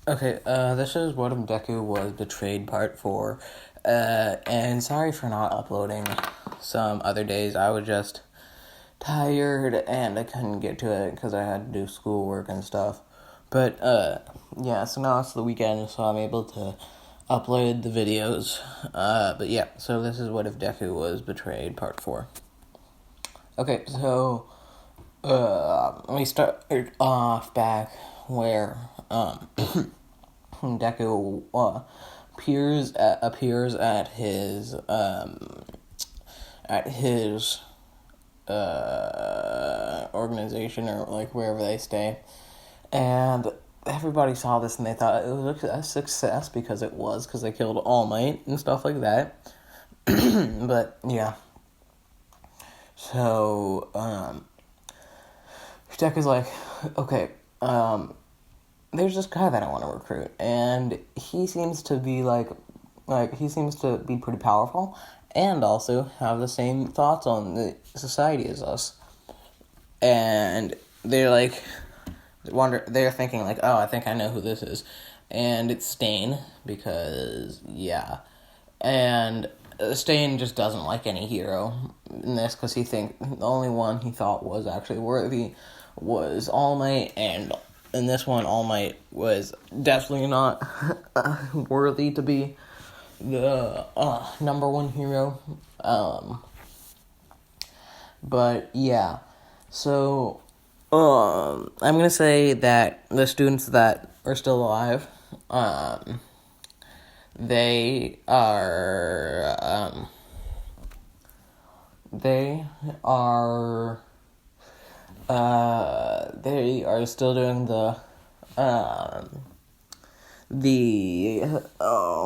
Okay, this is What If Deku Was Betrayed Part 4. And sorry for not uploading some other days. I was just tired and I couldn't get to it because I had to do schoolwork and stuff. But, yeah, so now it's the weekend, so I'm able to upload the videos. But yeah, so this is What If Deku Was Betrayed Part 4. Okay, so, let me start off back where, Deku appears at his organization or like wherever they stay, and everybody saw this and they thought it was a success because they killed All Might and stuff like that. But yeah, so Deku's like, okay, there's this guy that I want to recruit, and he seems to be pretty powerful, and also have the same thoughts on the society as us. And they're thinking like, oh, I think I know who this is, and it's Stain, because yeah, and Stain just doesn't like any hero in this because the only one he thought was actually worthy was All Might, and in this one, All Might was definitely not worthy to be the number one hero. But yeah, so I'm gonna say that the students that are still alive, they are still doing the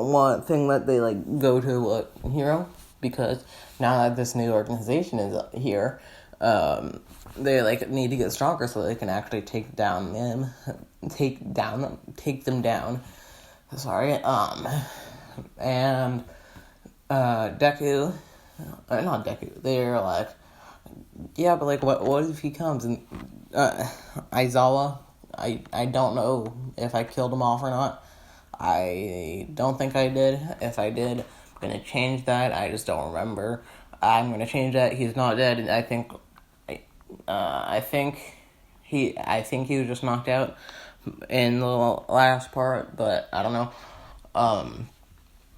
one thing that they go to hero, because now that this new organization is here, they need to get stronger so they can actually take them down. Sorry, and Deku, not Deku. They're like, yeah, but what if he comes and Aizawa? I don't know if I killed him off or not. I don't think I did. If I did, I'm gonna change that. I just don't remember. I'm gonna change that. He's not dead. And I think he was just knocked out in the last part, but I don't know.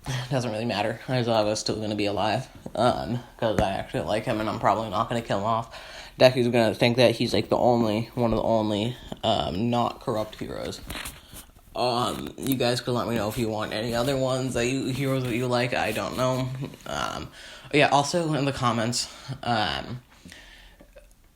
It doesn't really matter. Aizawa's still gonna be alive. Because I actually like him, and I'm probably not gonna kill him off. Deku's gonna think that he's one of the only not corrupt heroes. You guys could let me know if you want any other heroes that you like. I don't know. Yeah, also in the comments, I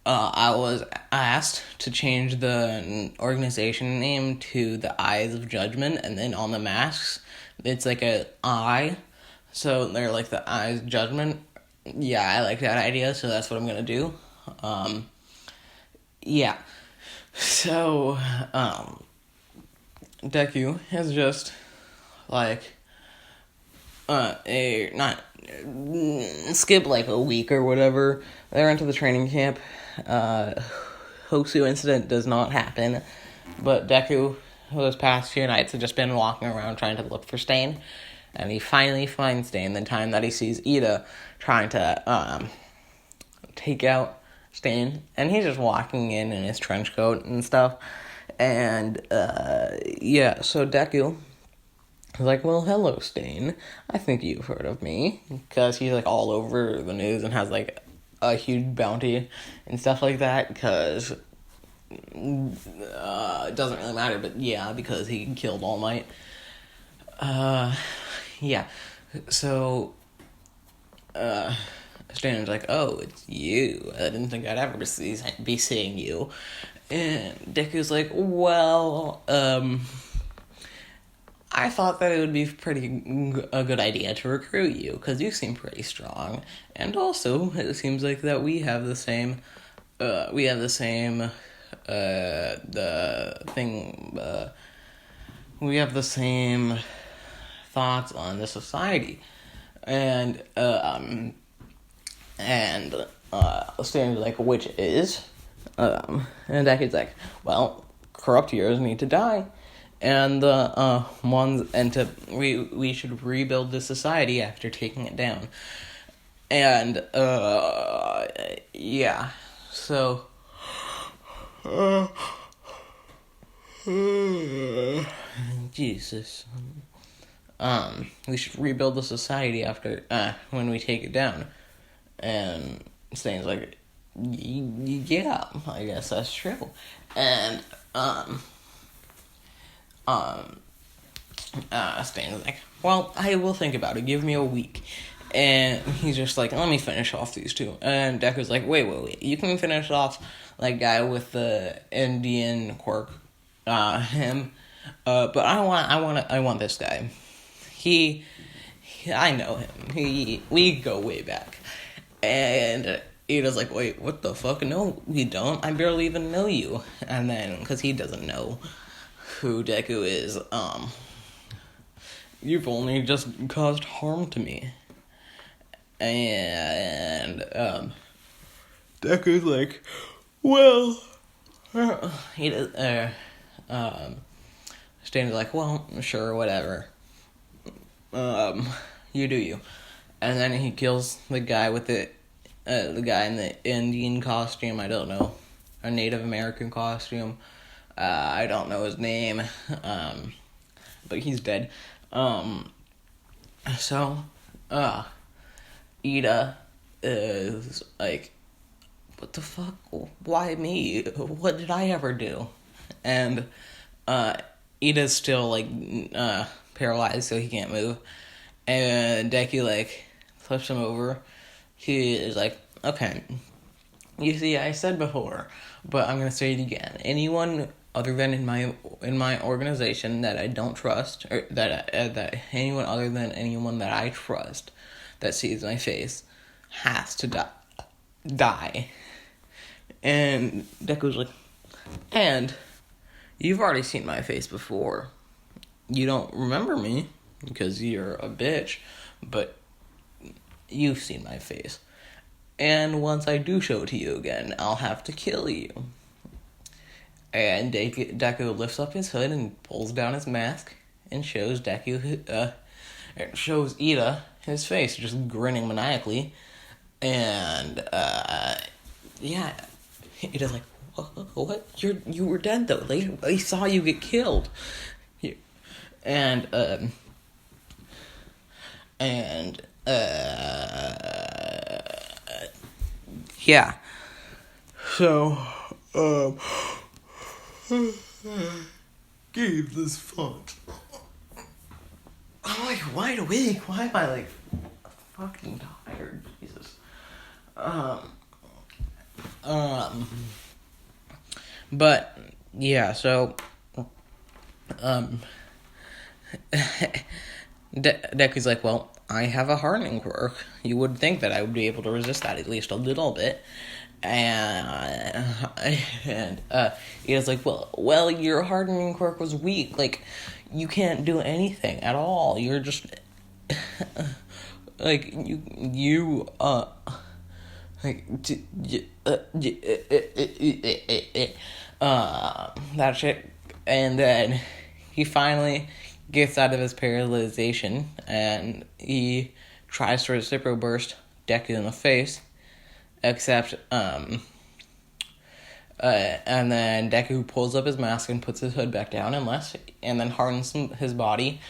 was asked to change the organization name to the Eyes of Judgment, and then on the masks, it's like a eye, so they're like the Eyes of Judgment. Yeah, I like that idea, so that's what I'm gonna do. Yeah. So, Deku is just skip a week or whatever. They're into the training camp. Hosu incident does not happen, but Deku, those past few nights, has just been walking around trying to look for Stain, and he finally finds Stain the time that he sees Ida trying to take out Stain, and he's just walking in his trench coat and stuff, and yeah, so Deku is like, well, hello, Stain, I think you've heard of me, because he's all over the news and has a huge bounty and stuff like that, because it doesn't really matter, but yeah, because he killed All Might. Yeah, so Stan's like, oh, it's you. I didn't think I'd ever be seeing you. And Deku's like, well, I thought that it would be a good idea to recruit you, because you seem pretty strong. And also, it seems like that we have the same thoughts on the society. And Stan's like, which is? And Deku's like, well, corrupt heroes need to die. And the ones and to we should rebuild the society after taking it down. And yeah. So Jesus. We should rebuild the society after when we take it down. And Stain's like, yeah, I guess that's true. And Stain's like, well, I will think about it. Give me a week. And he's just like, let me finish off these two. And Deku's like, wait. You can finish off that guy with the Indian quirk, him. But I want this guy. I know him. We go way back. And Ida's like, wait, what the fuck? No, we don't. I barely even know you. And then, because he doesn't know who Deku is, you've only just caused harm to me. And, Deku's like, well, Stan's like, well, sure, whatever. You do you. And then he kills the guy with the guy in the Indian costume, I don't know, a Native American costume. I don't know his name, but he's dead. So, Ida is like, what the fuck? Why me? What did I ever do? And, Ida's still, like, paralyzed, so he can't move. And Deku, like, flips him over. He is like, okay, you see, I said before, but I'm gonna say it again. Anyone other than in my organization that I don't trust, or that anyone other than anyone that I trust that sees my face has to die. And Deku's like, and you've already seen my face before. You don't remember me because you're a bitch, but you've seen my face. And once I do show it to you again, I'll have to kill you. And Deku lifts up his hood and pulls down his mask and shows shows Ida his face, just grinning maniacally. And, yeah, Ida's like, what? You were dead, though. They saw you get killed. And, yeah. So, Gabe, this font. I'm like wide awake. Why am I like fucking tired? Jesus. But yeah, so Deku's like, well, I have a hardening quirk. You would think that I would be able to resist that at least a little bit. And Ida's like, well, your hardening quirk was weak. Like, you can't do anything at all. You're just like that shit. And then he finally gets out of his paralyzation and he tries to reciprocal burst Deku in the face, except and then Deku pulls up his mask and puts his hood back down and then hardens his body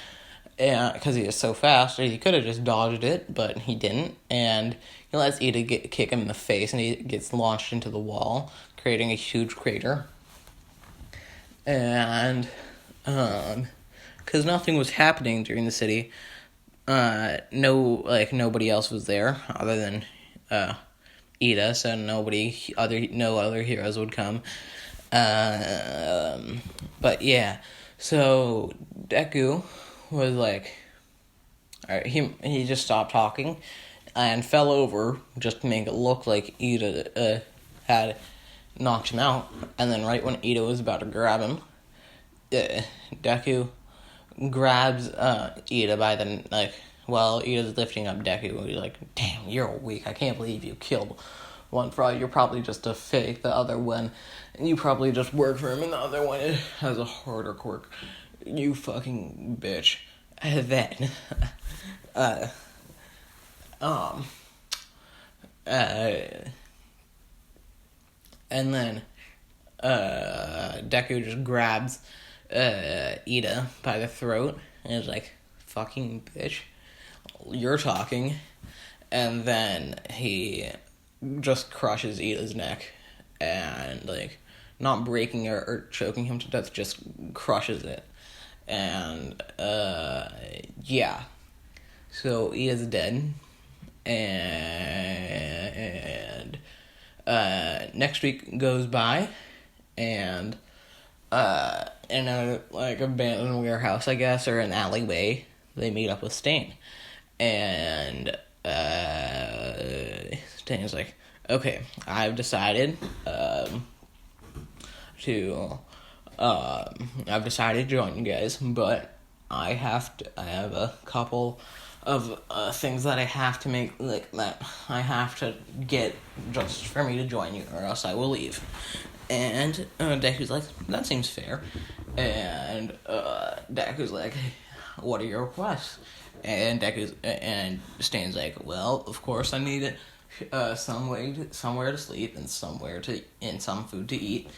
because he is so fast. He could have just dodged it, but he didn't, and he lets Ida kick him in the face, and he gets launched into the wall, creating a huge crater. And because nothing was happening during the city, nobody else was there other than Ida, so no other heroes would come. But yeah, so Deku was like, alright, he just stopped talking and fell over just to make it look like Ida had knocked him out. And then right when Ida was about to grab him, Deku grabs Ida by the while Ida's lifting up Deku. He's like, damn, you're weak. I can't believe you killed one frog. You're probably just a fake. The other one, and you probably just work for him, and the other one has a harder quirk. you fucking bitch. And then, and then, Deku just grabs, Ida by the throat, and is like, fucking bitch, you're talking. And then he just crushes Ida's neck, and, like, not breaking her or choking him to death, just crushes it. And, yeah. So, Ida's dead. And, next week goes by, and, in a, like, abandoned warehouse, I guess, or an alleyway, they meet up with Stain. And, Stain's like, okay, I've decided to join you guys, but I have a couple of things that I have to make, like, that I have to get just for me to join you, or else I will leave. And Deku's like, that seems fair. And Deku's like, what are your requests? And Stan's like, well, of course I need somewhere to sleep and some food to eat,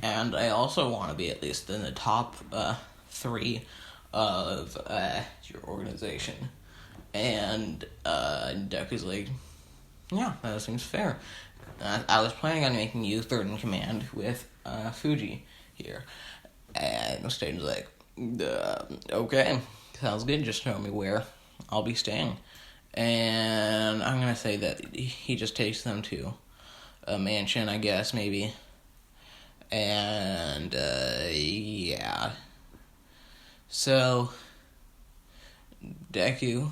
and I also want to be at least in the top 3 of your organization. And Deku's like, yeah, that seems fair. I was planning on making you third in command with Fuji here. And Stan's like, okay, sounds good, just show me where I'll be staying. And I'm gonna say that he just takes them to a mansion, I guess, maybe. And, yeah. So, Deku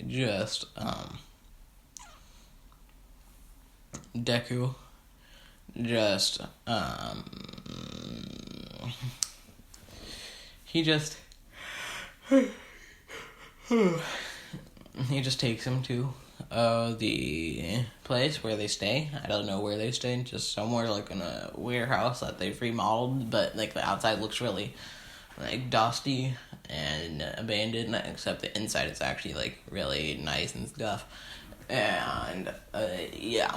just, he just takes him to the place where they stay. I don't know where they stay, just somewhere like in a warehouse that they've remodeled, but like the outside looks really like dusty and abandoned, except the inside is actually like really nice and stuff. And yeah.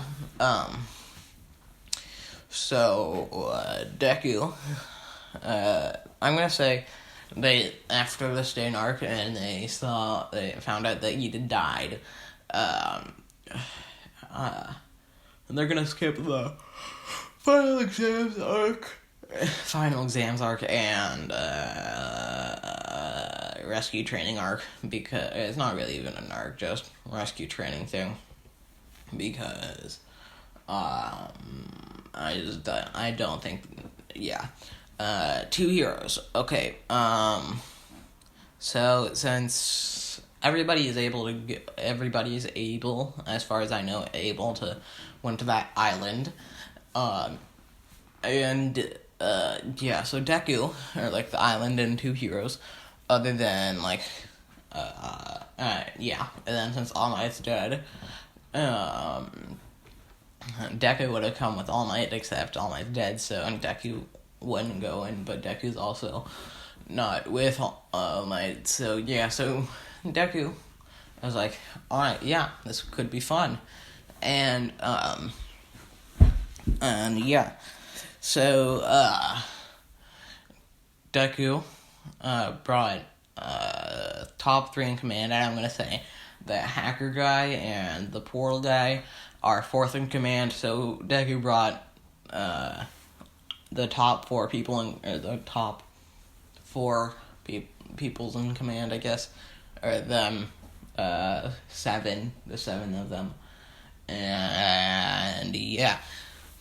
So Deku, I'm gonna say they, after the Stain arc, and they found out that Ida died, and they're gonna skip the final exams arc and rescue training arc, because it's not really even an arc, just rescue training thing, because I don't think, yeah. 2 heroes. Okay. So since everybody is able, as far as I know, able to went to that island, and yeah. So Deku, or like the island, and 2 heroes, other than like, yeah. And then since All Might's dead, Deku would have come with All Might, except All Might's dead, so Deku wouldn't go in, but Deku's also not with All Might, so yeah, so Deku, I was like, alright, yeah, this could be fun, and yeah, so, Deku, brought, top 3 in command, and I'm gonna say the hacker guy and the portal guy are 4th in command, so Deku brought, the top 4 people the top 4 peoples in command, I guess, or them, 7 of them, and yeah,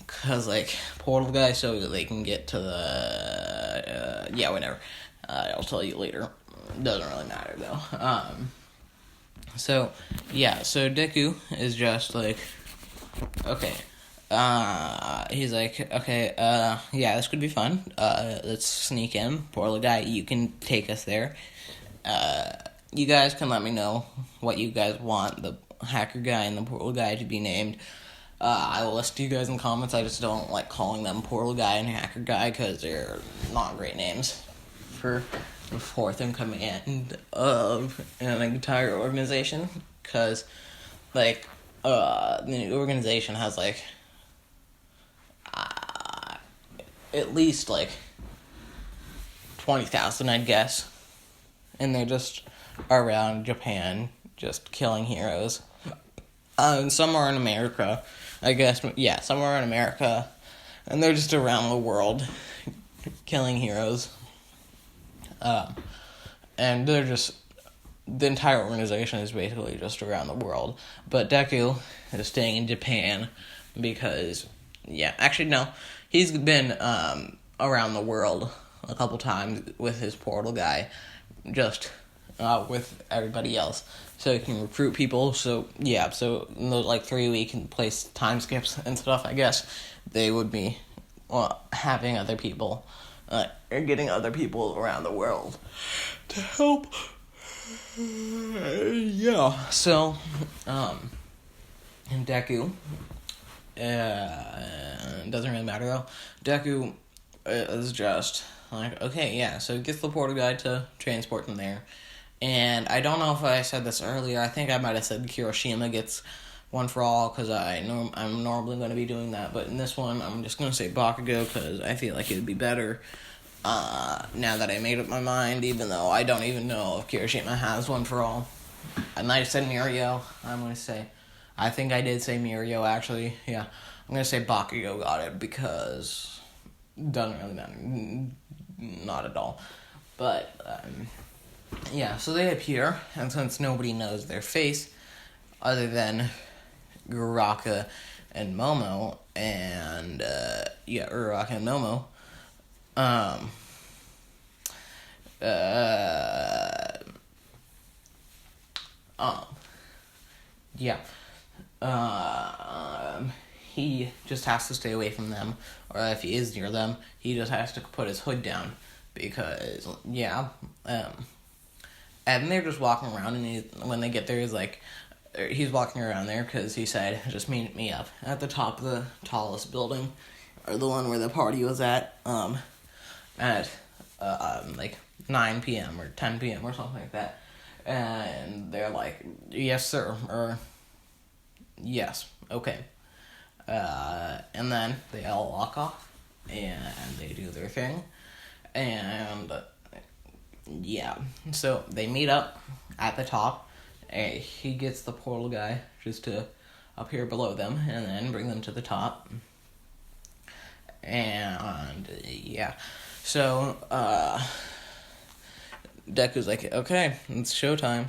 cause like portal guy, so they can get to the, yeah, whatever, I'll tell you later, doesn't really matter though, so, yeah, so Deku is just like, okay, he's like, okay, yeah, this could be fun, let's sneak in, portal guy, you can take us there, you guys can let me know what you guys want the hacker guy and the portal guy to be named. I will list you guys in comments. I just don't like calling them portal guy and hacker guy because they're not great names for fourth in command of an entire organization, because, like, the organization has, like, at least, like, 20,000, I'd guess, and they're just around Japan, just killing heroes. Somewhere in America, I guess, yeah, somewhere in America, and they're just around the world, killing heroes. And they're just, the entire organization is basically just around the world. But Deku is staying in Japan because, yeah, actually, no, he's been around the world a couple times with his portal guy, just with everybody else, so he can recruit people. So, yeah, so in those, like, 3-week and place time skips and stuff, I guess, they would be having other people, or getting other people around the world to help. Yeah, so, and Deku, it doesn't really matter though. Deku is just like, okay, yeah, so gets the portal guy to transport them there. And I don't know if I said this earlier. I think I might have said Kirishima gets one for all, because I'm normally going to be doing that. But in this one, I'm just going to say Bakugo, because I feel like it would be better now that I made up my mind, even though I don't even know if Kirishima has one for all. I might have said Mirio. I'm going to say, I think I did say Mirio, actually. Yeah, I'm going to say Bakugo got it, because it doesn't really matter. Not at all. But, yeah, so they appear, and since nobody knows their face, other than Uraraka and Momo, and, Uraraka and Momo, he just has to stay away from them, or if he is near them, he just has to put his hood down, because, and they're just walking around, and when they get there, he's walking around there, because he said, just meet me up at the top of the tallest building, or the one where the party was at 9 p.m. or 10 p.m. or something like that. And they're like, yes, sir, or yes, okay. And then they all walk off, and they do their thing, and yeah, so they meet up at the top. He gets the portal guy just to appear below them, and then bring them to the top. And yeah, so Deku's like, okay, it's showtime,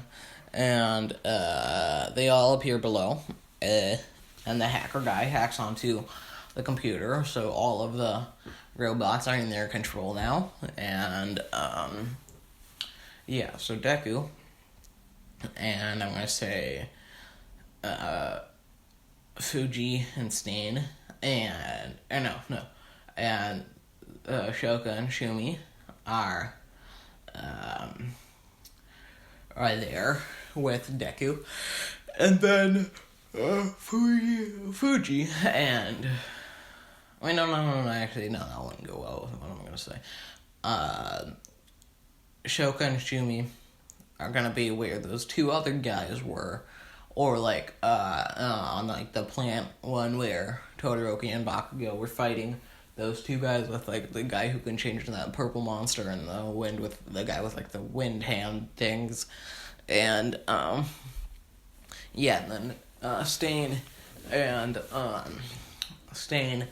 and they all appear below, and the hacker guy hacks onto the computer, so all of the robots are in their control now, and yeah, so Deku, and I'm gonna say Fuji and Stain, and Shoka and Shumi are there with Deku, and then Fuji and actually no, that wouldn't go well with what I'm gonna say. Shoka and Shumi are gonna be where those two other guys were, or like on like the plant one where Todoroki and Bakugo were fighting those two guys, with like the guy who can change into that purple monster, and the wind with the guy with like the wind hand things, and and then Stain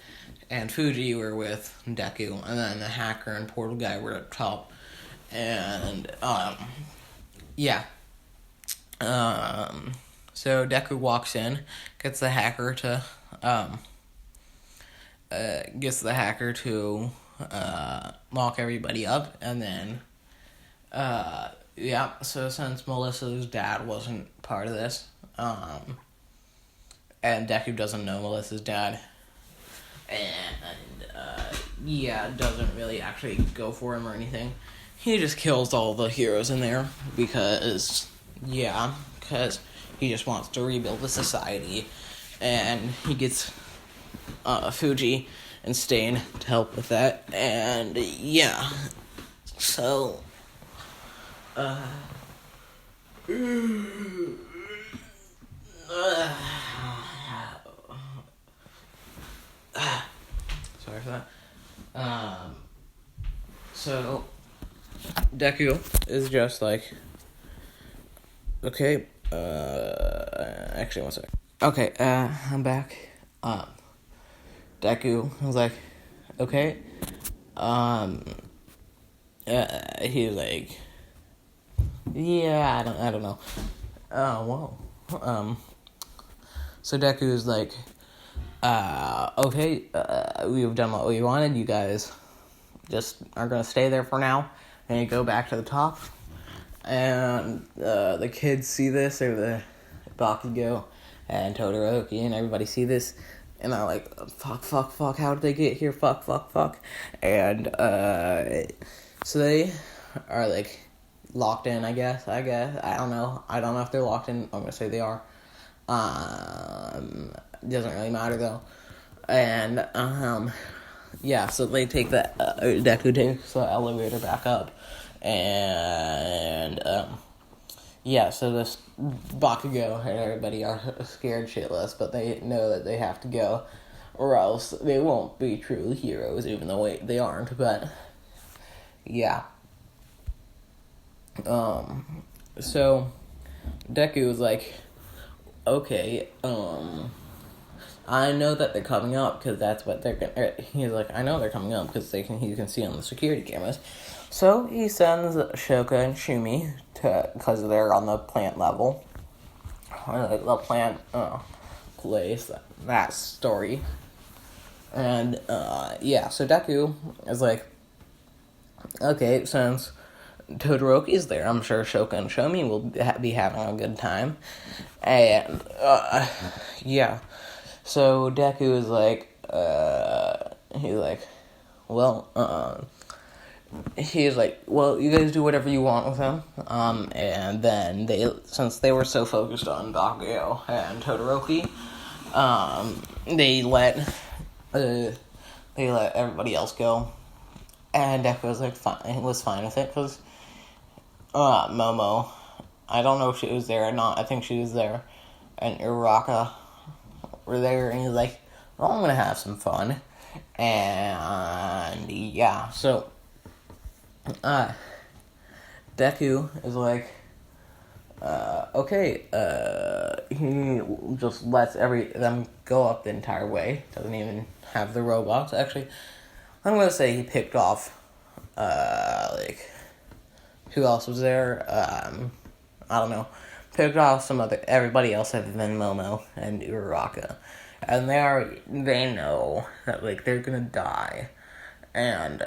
and Fuji were with Deku, and then the hacker and portal guy were at top, and so Deku walks in, gets the hacker to lock everybody up, and then so since Melissa's dad wasn't part of this, and Deku doesn't know Melissa's dad, and doesn't really actually go for him or anything, he just kills all the heroes in there, because he just wants to rebuild the society, and he gets Fuji and Stain to help with that, and so Sorry for that. So Deku is just like, okay, actually one sec. Okay, I'm back. Deku was like, okay, he was like, yeah, I don't know. Oh, whoa. So Deku is like, okay, we've done what we wanted. You guys just are gonna stay there for now, and you go back to the top. And the kids see this, or the Bakugo and Todoroki and everybody see this, and they're like, fuck, how did they get here? Fuck. And so they are like locked in, I guess. I don't know if they're locked in. I'm gonna say they are. Doesn't really matter though. And yeah, so they take Deku takes the elevator back up, and yeah, so this Bakugo and everybody are scared shitless, but they know that they have to go, or else they won't be true heroes, even though they aren't. But yeah, so Deku was like, okay, I know that they're coming up because that's what they're gonna. He's like, I know they're coming up because he can see on the security cameras. So he sends Shoka and Shumi because they're on the plant level, or like the plant place. That story, and yeah. So Deku is like, okay, since Todoroki's there, I'm sure Shoka and Shumi will be having a good time, and yeah. So Deku is like, he's like, well, you guys do whatever you want with him. And then since they were so focused on Bakugo and Todoroki, they let everybody else go. And Deku was like, fine with it, because, Momo, I don't know if she was there or not, I think she was there, and Uraraka were there, and he's like, well, I'm gonna have some fun. And yeah, so Deku is like, okay, he just lets them go up the entire way, doesn't even have the robots. Actually, I'm gonna say he picked off like, who else was there? I don't know. Picked off everybody else other than Momo and Uraraka. And they know that, like, they're gonna die. And,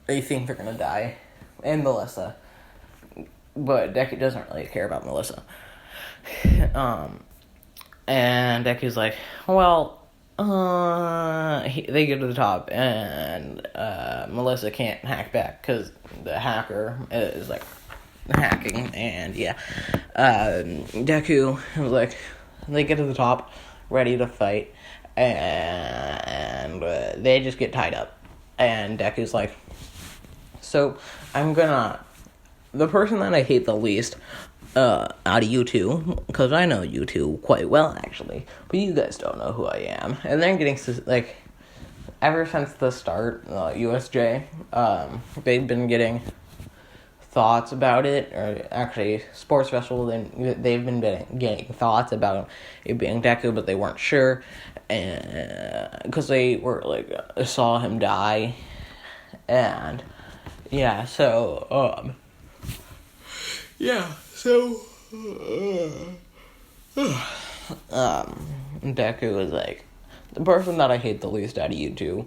they think they're gonna die. And Melissa. But Deku doesn't really care about Melissa. And Deku's like, well, they get to the top, and, Melissa can't hack back, because the hacker is, like, hacking, and yeah, Deku was like, they get to the top, ready to fight, and they just get tied up, and Deku's like, so the person that I hate the least out of you two, because I know you two quite well actually, but you guys don't know who I am, and they're getting like, ever since the start, USJ, they've been getting thoughts about it, or actually Sports Festival, they've been getting thoughts about it being Deku, but they weren't sure, and because they were like, saw him die, and yeah, so Deku was like, the person that I hate the least out of you two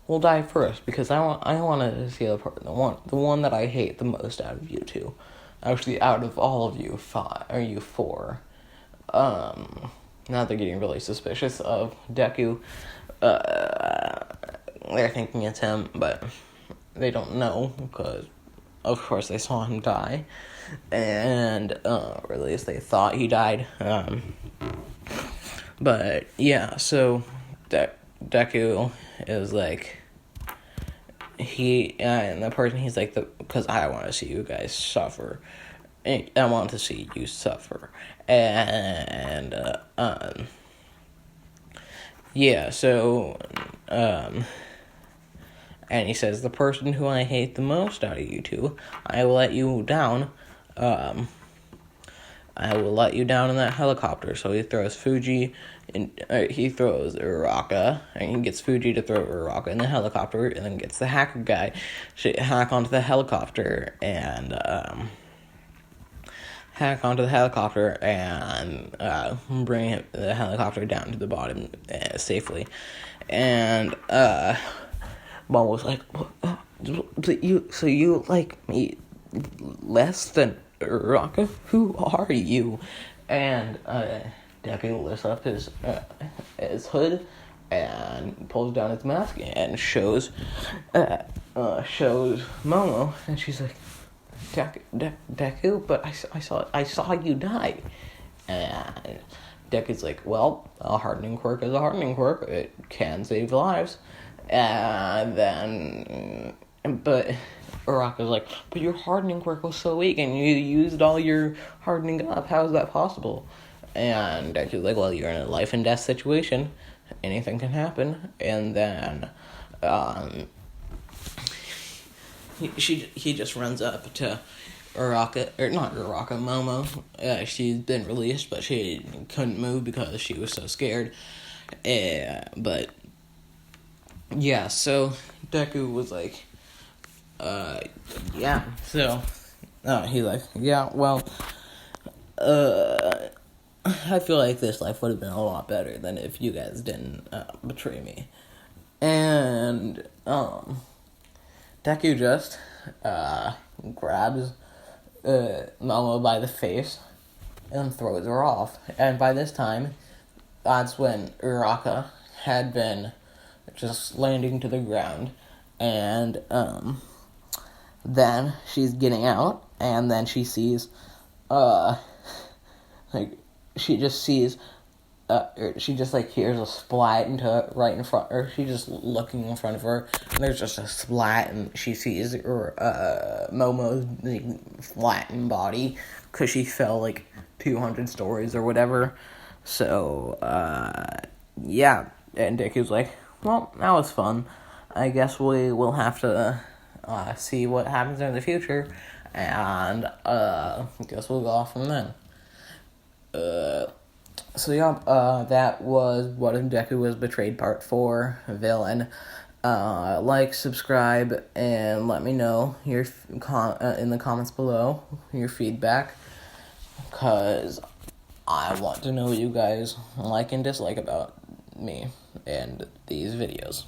will die first, because I want to see the one that I hate the most out of you two. Actually, out of all of you four. Now they're getting really suspicious of Deku. They're thinking it's him, but they don't know, because of course they saw him die, and or at least they thought he died. But yeah, so Deku is like, and the person, he's like, because I want to see you guys suffer. I want to see you suffer. And, yeah, so, and he says, the person who I hate the most out of you two, I will let you down, I will let you down in that helicopter. So he throws Fuji, and he throws Uraka, and he gets Fuji to throw Uraka in the helicopter, and then gets the hacker guy to hack onto the helicopter, and, bring the helicopter down to the bottom safely. And, Mom was like, you like me less than Raka? Who are you? And Deku lifts up his hood and pulls down his mask and shows Momo, and she's like, Deku, but I saw you die. And Deku's like, well, a hardening quirk is a hardening quirk. It can save lives. And then, but Uraka's like, but your hardening quirk was so weak, and you used all your hardening up. How is that possible? And Deku's like, well, you're in a life and death situation. Anything can happen. And then, he just runs up to Momo. She's been released, but she couldn't move because she was so scared. But yeah, so Deku was like, yeah. So, he's like, yeah. Well, I feel like this life would have been a lot better than if you guys didn't betray me. And Deku just grabs Momo by the face and throws her off. And by this time, that's when Uraka had been just landing to the ground. And then she's getting out, and then she sees, she just hears a splat into right in front, or she's just looking in front of her, and there's just a splat, and she sees Momo's flattened body, because she fell 200 stories or whatever. So, yeah, and Deku's like, well, that was fun. I guess we will have to see what happens in the future, and I guess we'll go off from then. So yeah, that was What If Deku Was Betrayed Part 4, Villain. Subscribe, and let me know your in the comments below your feedback, because I want to know what you guys like and dislike about me and these videos.